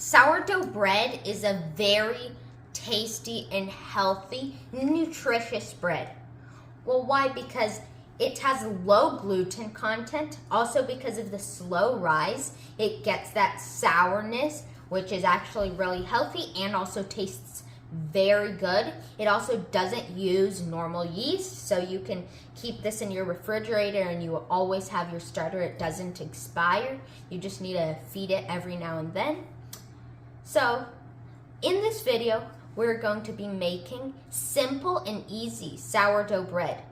Sourdough bread is a very tasty and healthy, nutritious bread. Well, why? Because it has low gluten content. Also because of the slow rise, it gets that sourness, which is actually really healthy and also tastes very good. It also doesn't use normal yeast, so you can keep this in your refrigerator and you will always have your starter. It doesn't expire. You just need to feed it every now and then. So, in this video, we're going to be making simple and easy sourdough bread.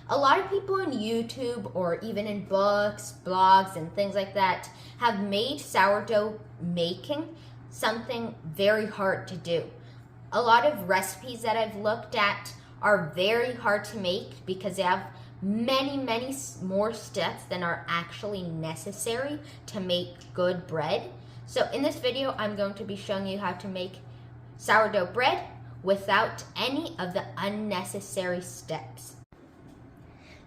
A lot of people on YouTube or even in books, blogs, and things like that have made sourdough making something very hard to do. A lot of recipes that I've looked at are very hard to make because they have many more steps than are actually necessary to make good bread. So in this video, I'm going to be showing you how to make sourdough bread without any of the unnecessary steps.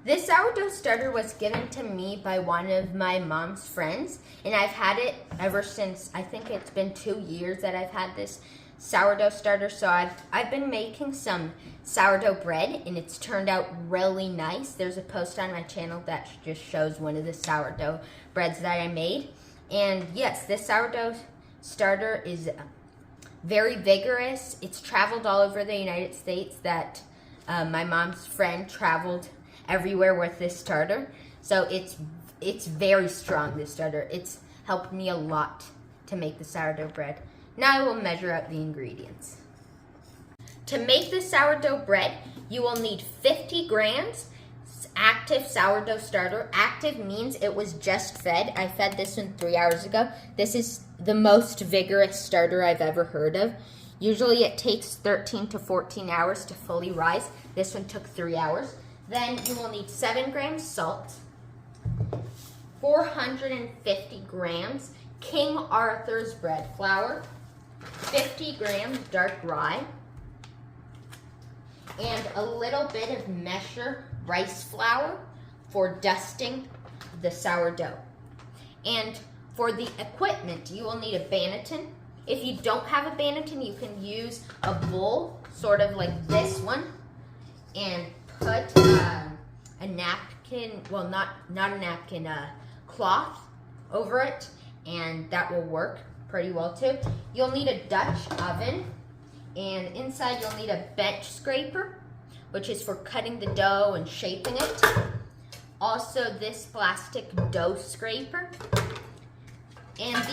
This sourdough starter was given to me by one of my mom's friends, and I've had it ever since. I think it's been 2 years that I've had this sourdough starter. So I've been making some sourdough bread, and it's turned out really nice. There's a post on my channel that just shows one of the sourdough breads that I made. And yes, this sourdough starter is very vigorous. It's traveled all over the United States. That my mom's friend traveled everywhere with this starter. So it's very strong, this starter. It's helped me a lot to make the sourdough bread. Now I will measure out the ingredients. To make the sourdough bread, you will need 50 grams active sourdough starter. Active means it was just fed. I fed this one 3 hours ago. This is the most vigorous starter I've ever heard of. Usually it takes 13 to 14 hours to fully rise. This one took 3 hours. Then you will need 7 grams salt, 450 grams King Arthur's bread flour, 50 grams dark rye, and a little bit of measure rice flour for dusting the sourdough. And for the equipment, you will need a banneton. If you don't have a banneton, you can use a bowl, sort of like this one, and put a napkin, well, not a napkin, a cloth over it, and that will work pretty well too. You'll need a Dutch oven, and inside you'll need a bench scraper, which is for cutting the dough and shaping it. Also this plastic dough scraper. And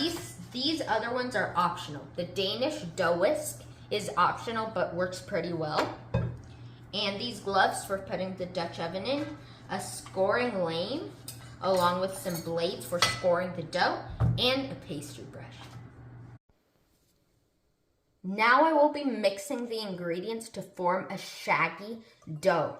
these other ones are optional. The Danish dough whisk is optional but works pretty well. And these gloves for putting the Dutch oven in. A scoring lane along with some blades for scoring the dough, and a pastry brush. Now I will be mixing the ingredients to form a shaggy dough.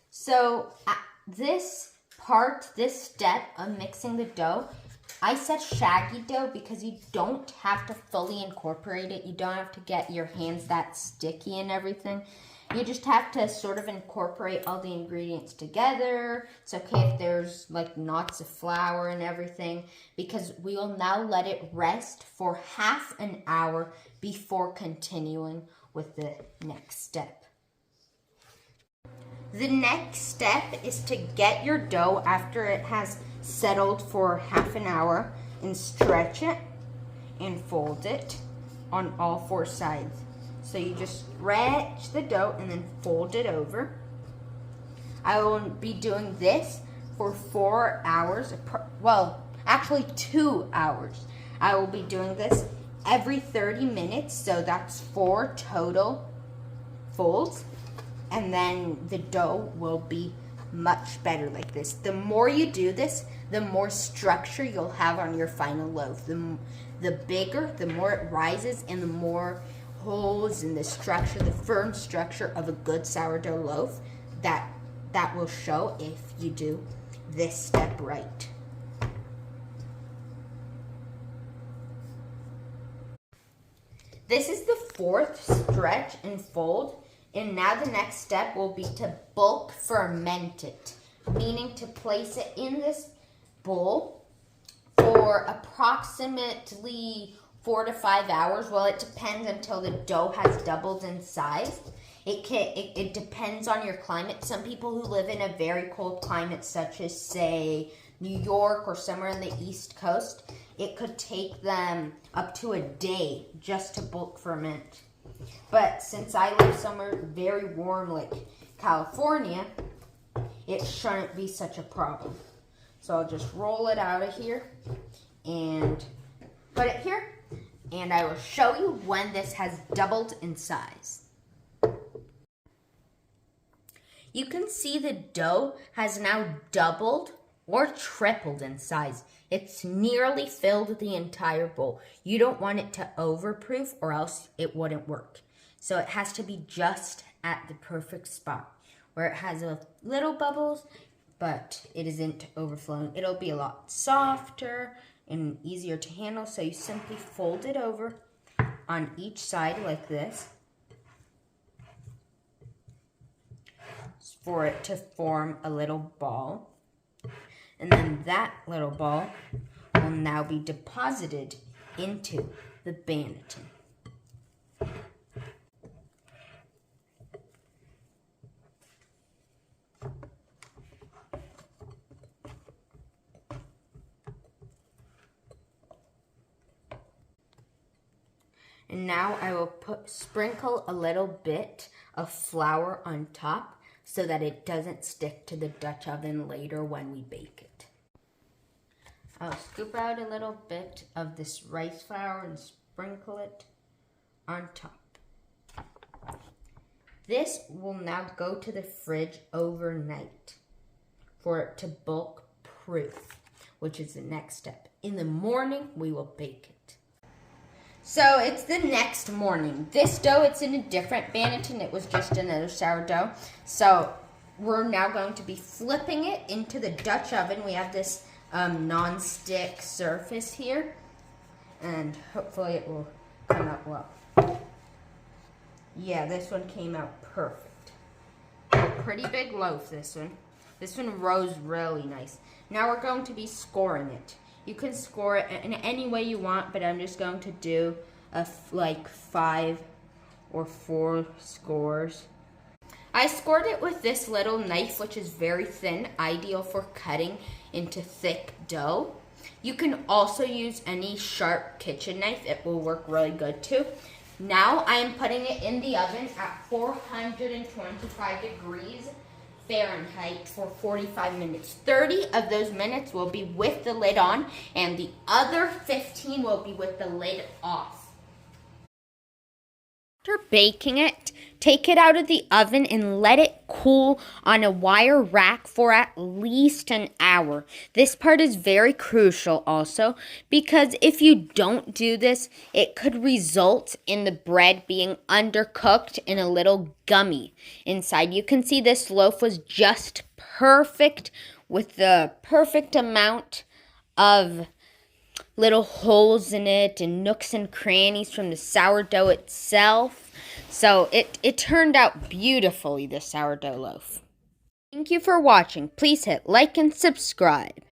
So this step of mixing the dough, I said shaggy dough because you don't have to fully incorporate it. You don't have to get your hands that sticky and everything. You just have to sort of incorporate all the ingredients together. It's okay if there's like knots of flour and everything, because we will now let it rest for half an hour before continuing with the next step. The next step is to get your dough after it has settled for half an hour and stretch it and fold it on all 4 sides. So you just stretch the dough and then fold it over. I will be doing this for 4 hours. Well, actually 2 hours. I will be doing this every 30 minutes. So that's 4 total folds. And then the dough will be much better like this. The more you do this, the more structure you'll have on your final loaf. The bigger, the more it rises, and the more holes in the structure, the firm structure of a good sourdough loaf that will show if you do this step right. This is the 4th stretch and fold. And now the next step will be to bulk ferment it, meaning to place it in this bowl for approximately 4 to 5 hours. Well, it depends until the dough has doubled in size. It depends on your climate. Some people who live in a very cold climate, such as, say, New York or somewhere on the East Coast, it could take them up to a day just to bulk ferment. But since I live somewhere very warm like California, it shouldn't be such a problem. So I'll just roll it out of here and put it here. And I will show you when this has doubled in size. You can see the dough has now doubled or tripled in size. It's nearly filled the entire bowl. You don't want it to overproof or else it wouldn't work. So it has to be just at the perfect spot where it has a little bubbles, but it isn't overflowing. It'll be a lot softer and easier to handle. So you simply fold it over on each side like this for it to form a little ball. And then that little ball will now be deposited into the banneton. And now I will sprinkle a little bit of flour on top so that it doesn't stick to the Dutch oven later when we bake it. I'll scoop out a little bit of this rice flour and sprinkle it on top. This will now go to the fridge overnight for it to bulk proof, which is the next step. In the morning, we will bake it. So it's the next morning. This dough, it's in a different banneton. It was just another sourdough. So we're now going to be flipping it into the Dutch oven. We have this non-stick surface here, and hopefully it will come out well. Yeah, this one came out perfect. A pretty big loaf, this one. This one rose really nice. Now we're going to be scoring it. You can score it in any way you want, but I'm just going to do like 5 or 4 scores. I scored it with this little knife, which is very thin, ideal for cutting into thick dough. You can also use any sharp kitchen knife. It will work really good too. Now I am putting it in the oven at 425 degrees Fahrenheit for 45 minutes. 30 of those minutes will be with the lid on, and the other 15 will be with the lid off. After baking it, take it out of the oven and let it cool on a wire rack for at least an hour. This part is very crucial also, because if you don't do this, it could result in the bread being undercooked and a little gummy inside. You can see this loaf was just perfect with the perfect amount of little holes in it and nooks and crannies from the sourdough itself. So it turned out beautifully, the sourdough loaf. Thank you for watching. Please hit like and subscribe.